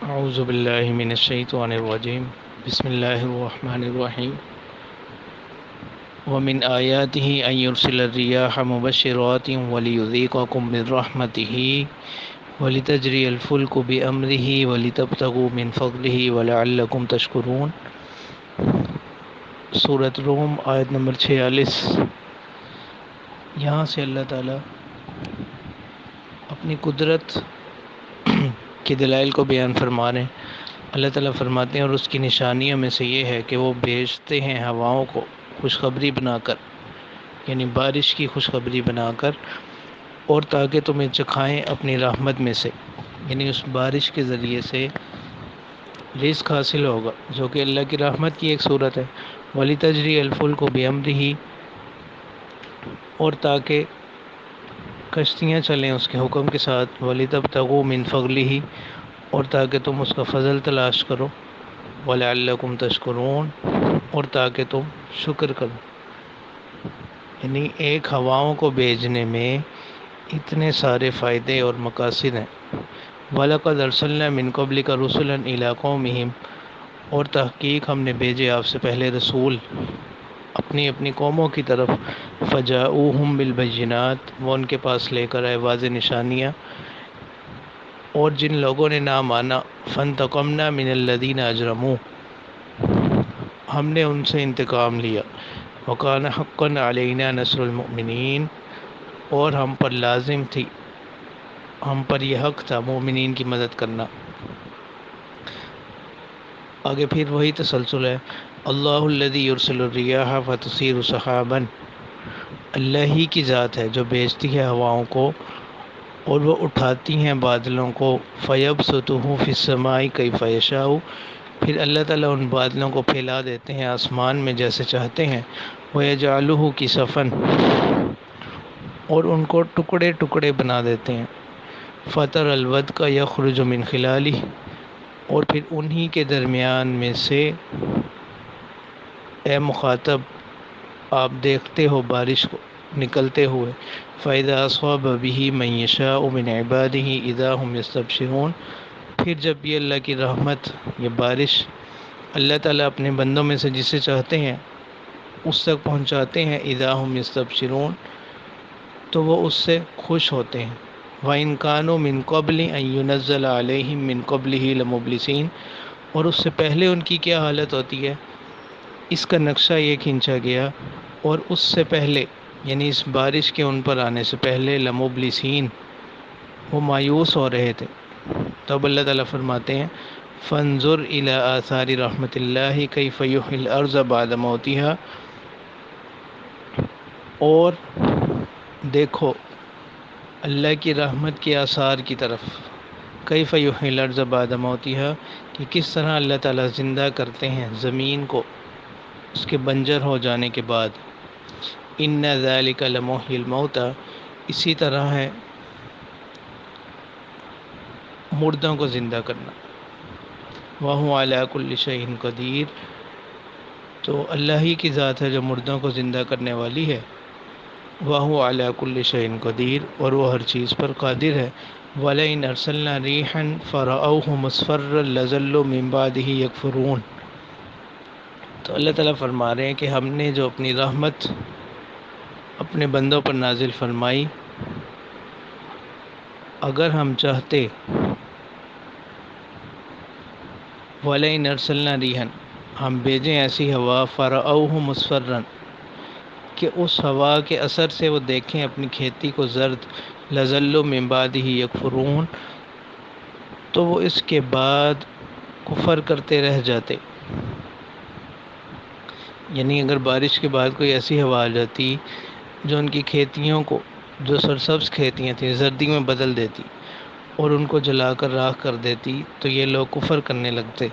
اعوذ باللہ من الشیطان الرجیم بسم اللہ الرحمن الرحیم ومن آیاتہ ان یرسل الرياح مبشرات وليذيقكم من رحمته ولتجری الفلک بأمرہ ولتبتغوا من فضلہ ولعلکم تشکرون۔ سورۃ روم آیت نمبر 46۔ یہاں سے اللہ تعالیٰ اپنی قدرت کے دلائل کو بیان فرما رہے ہیں۔ اللہ تعالیٰ فرماتے ہیں اور اس کی نشانیوں میں سے یہ ہے کہ وہ بھیجتے ہیں ہواؤں کو خوشخبری بنا کر، یعنی بارش کی خوشخبری بنا کر، اور تاکہ تمہیں چکھائیں اپنی رحمت میں سے، یعنی اس بارش کے ذریعے سے رزق حاصل ہوگا جو کہ اللہ کی رحمت کی ایک صورت ہے۔ وَلِتَجْرِيَ الْفُلْكُ بِأَمْرِهِ، اور تاکہ کشتیاں چلیں اس کے حکم کے ساتھ۔ وَلِتَبْتَغُوا مِنْ فَضْلِهِ، اور تاکہ تم اس کا فضل تلاش کرو۔ وَلَعَلَّكُمْ تَشْكُرُونَ، اور تاکہ تم شکر کرو۔ یعنی ایک ہواؤں کو بھیجنے میں اتنے سارے فائدے اور مقاصد ہیں۔ وَلَقَدْ أَرْسَلْنَا مِنْ قَبْلِكَ رُسُلًا إِلَىٰ قَوْمِهِمْ، اور تحقیق ہم نے بھیجے آپ سے پہلے رسول اپنی اپنی قوموں کی طرف۔ فَجَاءُوهُمْ بِالْبَيِّنَاتِ، وہ ان کے پاس لے کر آئے واضح نشانیاں، اور جن لوگوں نے نہ مانا فَانْتَقَمْنَا مِنَ الَّذِينَ أَجْرَمُوا، ہم نے ان سے انتقام لیا۔ وَكَانَ حَقًّا عَلَيْنَا نَصْرُ الْمُؤْمِنِينَ، اور ہم پر لازم تھی، ہم پر یہ حق تھا مومنین کی مدد کرنا۔ آگے پھر وہی تسلسل ہے۔ اللہ الذی یرسل الریاح فتثیر سحابا، اللہ ہی کی ذات ہے جو بھیجتی ہے ہواؤں کو اور وہ اٹھاتی ہیں بادلوں کو۔ فیبسطہ فی السماء کیف یشاء، پھر اللہ تعالیٰ ان بادلوں کو پھیلا دیتے ہیں آسمان میں جیسے چاہتے ہیں۔ ویجعلہ کسفا، اور ان کو ٹکڑے ٹکڑے بنا دیتے ہیں۔ فتر الودق یخرج من خلالہ، اور پھر انہی کے درمیان میں سے اے مخاطب آپ دیکھتے ہو بارش کو نکلتے ہوئے۔ فَإِذَا أَصَابَ بِهِ مَن يَشَاءُ مِنْ عِبَادِهِ إِذَا هُمْ يَسْتَبْشِرُونَ، پھر جب یہ اللہ کی رحمت، یہ بارش اللہ تعالیٰ اپنے بندوں میں سے جسے چاہتے ہیں اس تک پہنچاتے ہیں، اِذَا هُمْ يَسْتَبْشِرُونَ، تو وہ اس سے خوش ہوتے ہیں۔ وَإِنْ كَانُوا مِنْ قَبْلِ أَنْ يُنَزَّلَ عَلَيْهِمْ مِنْ قَبْلِهِ لَمُبْلِسِينَ، اور اس سے پہلے ان کی کیا حالت ہوتی ہے، اس کا نقشہ یہ کھینچا گیا، اور اس سے پہلے یعنی اس بارش کے ان پر آنے سے پہلے لمبلسین، وہ مایوس ہو رہے تھے۔ تب اللہ تعالیٰ فرماتے ہیں فانظر الی آثار رحمت اللہ کیف یحیی الارض بعد موتها، اور دیکھو اللہ کی رحمت کے آثار کی طرف، کیف یحیی الارض بعد موتها، کہ کس طرح اللہ تعالیٰ زندہ کرتے ہیں زمین کو اس کے بنجر ہو جانے کے بعد۔ ان ذالک لمحیی الموتى، اسی طرح ہے مردوں کو زندہ کرنا۔ وَهُوَ عَلَى كُلِّ شَيْءٍ قَدِيرٌ، تو اللہ ہی کی ذات ہے جو مردوں کو زندہ کرنے والی ہے۔ وَهُوَ عَلَى كُلِّ شَيْءٍ قَدِيرٌ، اور وہ ہر چیز پر قادر ہے۔ وَلَئِنْ أَرْسَلْنَا رِيحًا فَرَأَوْهُ مُصْفَرًّا لَظَلُّوا مِنْ بَعْدِهِ يَكْفُرُونَ، تو اللہ تعالیٰ فرما رہے ہیں کہ ہم نے جو اپنی رحمت اپنے بندوں پر نازل فرمائی، اگر ہم چاہتے وَلَئِنْ أَرْسَلْنَا رِيحًا، ہم بھیجیں ایسی ہوا فَرَأَوْهُ مُصْفَرًّا، کہ اس ہوا کے اثر سے وہ دیکھیں اپنی کھیتی کو زرد، لَظَلُّوا مِنْ بَعْدِهِ يَكْفُرُونَ، تو وہ اس کے بعد کفر کرتے رہ جاتے۔ یعنی اگر بارش کے بعد کوئی ایسی ہوا آ جاتی جو ان کی کھیتیوں کو، جو سرسبز کھیتیاں تھیں، زردی میں بدل دیتی اور ان کو جلا کر راکھ کر دیتی، تو یہ لوگ کفر کرنے لگتے۔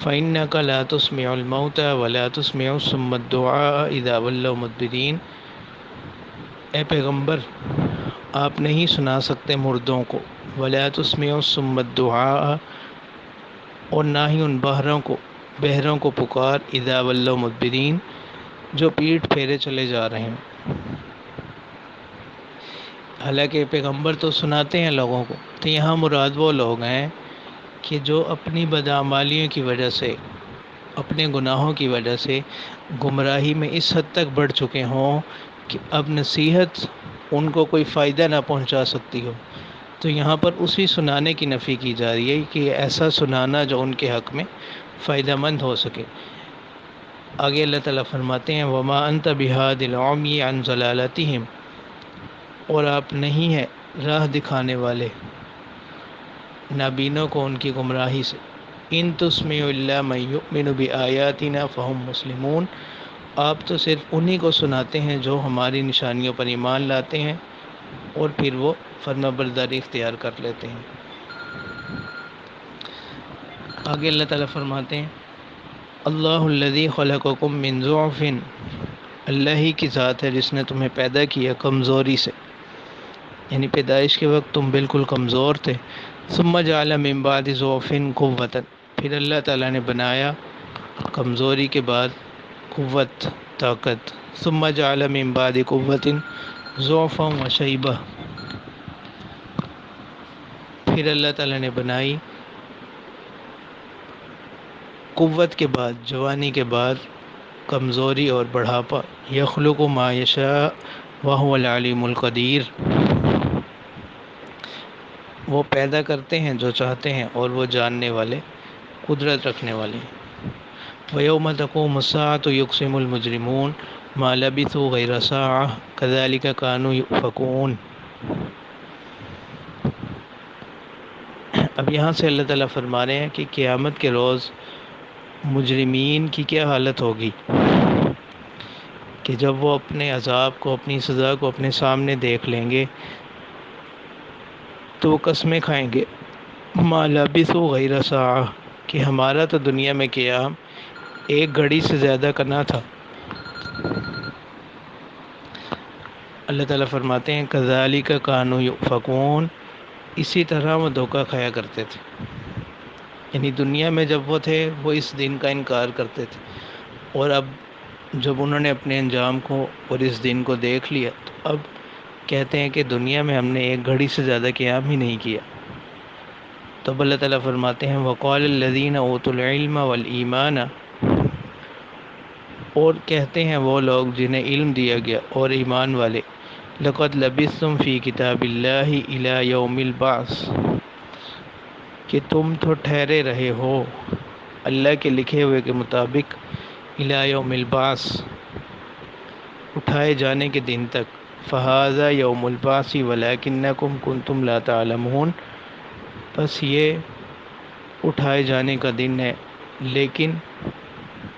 فَإِنَّكَ لَا تُسْمِعُ الْمَوْتَى وَلَا تُسْمِعُ الصُّمَّ الدُّعَاءَ إِذَا وَلَّوْا مُدْبِرِينَ، اے پیغمبر آپ نہیں سنا سکتے مردوں کو، وَلَا تُسْمِعُ الصُّمَّ الدُّعَاءَ، اور نہ ہی ان بہروں کو پکار، اذا ولوا مدبرین، جو پیٹھ پھیرے چلے جا رہے ہیں۔ حالانکہ پیغمبر تو سناتے ہیں لوگوں کو، تو یہاں مراد وہ لوگ ہیں کہ جو اپنی بدعمالیوں کی وجہ سے، اپنے گناہوں کی وجہ سے گمراہی میں اس حد تک بڑھ چکے ہوں کہ اب نصیحت ان کو کوئی فائدہ نہ پہنچا سکتی ہو. تو یہاں پر اسی سنانے کی نفی کی جا رہی ہے کہ ایسا سنانا جو ان کے حق میں فائدہ مند ہو سکے. آگے اللہ تعالیٰ فرماتے ہیں وما انت بہاد العمی عن ضلالتہم، اور آپ نہیں ہے راہ دکھانے والے نابینوں کو ان کی گمراہی سے. ان تسمع الا من یؤمن بآیاتنا فہم مسلمون، آپ تو صرف انہی کو سناتے ہیں جو ہماری نشانیوں پر ایمان لاتے ہیں اور پھر وہ فرما برداری اختیار کر لیتے ہیں. آگے اللہ تعالیٰ فرماتے ہیں اللہ الذی خلقکم من ضعف، اللہ ہی کی ذات ہے جس نے تمہیں پیدا کیا کمزوری سے، یعنی پیدائش کے وقت تم بالکل کمزور تھے. ثم جعل من بعد ضعف قوة، پھر اللہ تعالیٰ نے بنایا کمزوری کے بعد قوت، طاقت. ثم جعل من بعد قوة ضعفا وشیبہ، پھر اللہ تعالیٰ نے بنائی قوت کے بعد، جوانی کے بعد کمزوری اور بڑھاپا. یخلق ما یشاء وهو العلیم القدیر، وہ پیدا کرتے ہیں جو چاہتے ہیں اور وہ جاننے والے، قدرت رکھنے والے ہیں. وَيَوْمَ تَقُومُ السَّاعَةُ يُقْسِمُ الْمُجْرِمُونَ مَا لَبِثُوا غَيْرَ سَاعَةٍ كَذَلِكَ كَانُوا يُؤْفَكُونَ. اب یہاں سے اللہ تعالیٰ فرما رہے ہیں کہ قیامت کے روز مجرمین کی کیا حالت ہوگی کہ جب وہ اپنے عذاب کو، اپنی سزا کو اپنے سامنے دیکھ لیں گے تو وہ قسمیں کھائیں گے ما لبثوا غیر ساعہ، کہ ہمارا تو دنیا میں قیام ایک گھڑی سے زیادہ کا نہ تھا. اللہ تعالیٰ فرماتے ہیں کذالک کانوا یؤفکون، اسی طرح وہ دھوکہ کھایا کرتے تھے. یعنی دنیا میں جب وہ تھے وہ اس دن کا انکار کرتے تھے، اور اب جب انہوں نے اپنے انجام کو اور اس دن کو دیکھ لیا تو اب کہتے ہیں کہ دنیا میں ہم نے ایک گھڑی سے زیادہ قیام ہی نہیں کیا. تو اللہ تعالیٰ فرماتے ہیں وقال الذین اوتوا العلم والایمان، اور کہتے ہیں وہ لوگ جنہیں علم دیا گیا اور ایمان والے، لقد لبثتم فی کتاب اللہ الی یوم البعث، کہ تم تو ٹھہرے رہے ہو اللہ کے لکھے ہوئے کے مطابق الی یوم البعث، اٹھائے جانے کے دن تک. فہذا یوم البعث ولکنکم کنتم لا تعلمون، بس یہ اٹھائے جانے کا دن ہے لیکن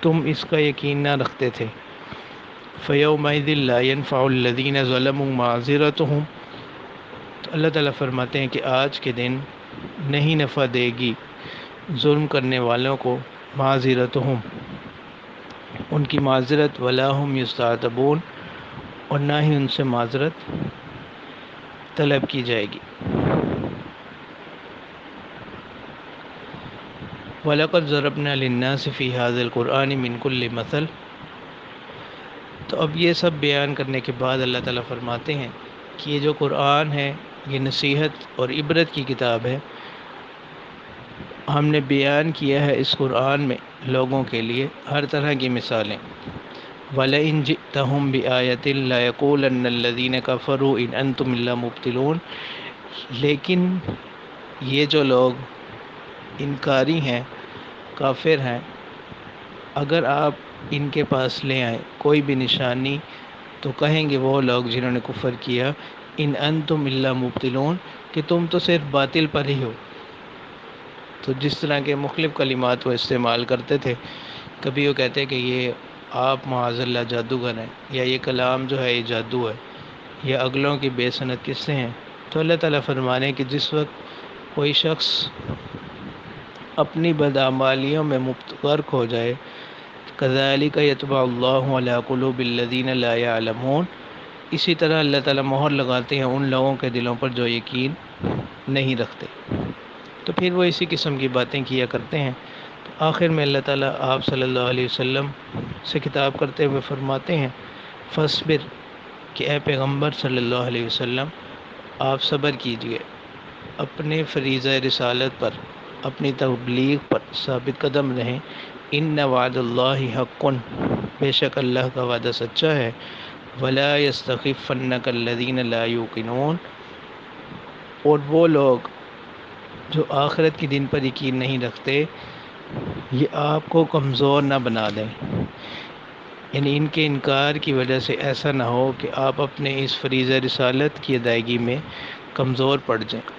تم اس کا یقین نہ رکھتے تھے. فیومئذ لا ینفع الذین ظلموا معذرتہم، تو اللہ تعالیٰ فرماتے ہیں کہ آج کے دن نہیں نفع دے گی ظلم کرنے والوں کو معذرتہم، ان کی معذرت، ولا ہم یستعتبون، اور نہ ہی ان سے معذرت طلب کی جائے گی. وَلَقَدْ ضَرَبْنَا لِلنَّاسِ فِي هَذَا الْقُرْآنِ مِنْ كُلِّ مَثَلٍ. تو اب یہ سب بیان کرنے کے بعد اللہ تعالیٰ فرماتے ہیں کہ یہ جو قرآن ہے یہ نصیحت اور عبرت کی کتاب ہے. ہم نے بیان کیا ہے اس قرآن میں لوگوں کے لیے ہر طرح کی مثالیں. وَلَئِنْ جِئْتَهُمْ بِآيَةٍ لَيَقُولَنَّ الَّذِينَ كَفَرُوا إِنْ أَنْتُمْ إِلَّا مُبْطِلُونَ، لیکن یہ جو لوگ انکاری ہیں، کافر ہیں، اگر آپ ان کے پاس لے آئیں کوئی بھی نشانی تو کہیں گے وہ لوگ جنہوں نے کفر کیا ان انتم الا مبطلون، کہ تم تو صرف باطل پر ہی ہو. تو جس طرح کے مختلف کلمات وہ استعمال کرتے تھے، کبھی وہ کہتے کہ یہ آپ معاذ اللہ جادوگر ہیں، یا یہ کلام جو ہے یہ جادو ہے، یا اگلوں کی بے سند قصے ہیں. تو اللہ تعالیٰ فرمانے کہ جس وقت کوئی شخص اپنی بدعمالیوں میں غرق ہو جائے، کذالک یطبع اللہ علی قلوب الذین لا یعلمون، اسی طرح اللہ تعالیٰ مہر لگاتے ہیں ان لوگوں کے دلوں پر جو یقین نہیں رکھتے. تو پھر وہ اسی قسم کی باتیں کیا کرتے ہیں. تو آخر میں اللہ تعالیٰ آپ صلی اللہ علیہ وسلم سے خطاب کرتے ہوئے فرماتے ہیں فاصبر، کہ اے پیغمبر صلی اللہ علیہ وسلم آپ صبر کیجئے. اپنے فریضہ رسالت پر، اپنی تبلیغ پر ثابت قدم رہیں۔ ان وعد اللہ حق، بے شک اللہ کا وعدہ سچا ہے۔ ولا یستخفنک الذین لا یوقنون، اور وہ لوگ جو آخرت کے دن پر یقین نہیں رکھتے یہ آپ کو کمزور نہ بنا دیں، یعنی ان کے انکار کی وجہ سے ایسا نہ ہو کہ آپ اپنے اس فریضہ رسالت کی ادائیگی میں کمزور پڑ جائیں۔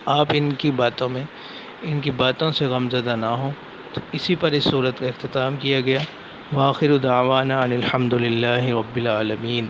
آپ ان کی باتوں سے غمزدہ نہ ہوں۔ تو اسی پر اس صورت کا اختتام کیا گیا۔ وآخر دعوانا ان الحمد للہ رب العالمین۔